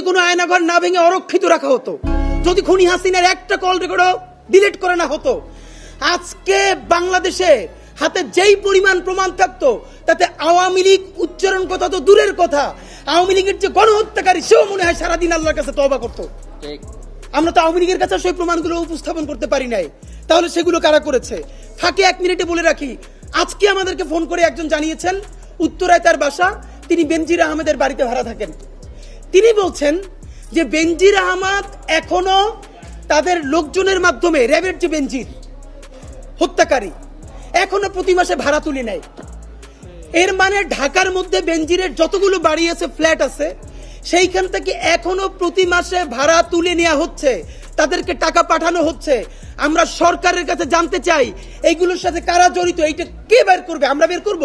কোনো আয়নাঘর না ভেঙে অরক্ষিত রাখা হতো, যদি খুনি হাসিনার একটা কল রেকর্ডও ডিলিট করে না হতো, আজকে বাংলাদেশে হাতে যেই পরিমাণ প্রমাণ থাকতো তাতে আওয়ামী লীগ উচ্চারণ কথা তো দূরের কথা, আওয়ামী লীগের যে গণহত্যাকারী সেও মনে হয় সারাদিন আল্লাহর কাছে তওবা করতো। আমরা তো আওয়ামী লীগের কাছে সেই প্রমাণগুলো উপস্থাপন করতে পারি নাই, তাহলে সেগুলো কারা করেছে? ফাঁকে 1 মিনিটে বলে রাখি, আজকে আমাদেরকে ফোন করে একজন জানিয়েছেন উত্তরায় তার বাসা, তিনি বেনজির আহমেদের বাড়িতে ভাড়া থাকেন। তিনি বলছেন যে বেনজির আহমদ এখনো তাদের লোকজনের মাধ্যমে, র্যাবের যে বেনজির হত্যাকারী, এখনো প্রতি মাসে ভাড়া তুলে নেয়। এর মানে ঢাকার মধ্যে বেনজিরের যতগুলো বাড়ি আছে, ফ্ল্যাট আছে, সেইখান থেকে এখনো প্রতি মাসে ভাড়া তুলে নেওয়া হচ্ছে, তাদেরকে টাকা পাঠানো হচ্ছে। আমরা সরকারের কাছে জানতে চাই এইগুলোর সাথে কারা জড়িত, এইটা কে বের করবে? আমরা বের করব?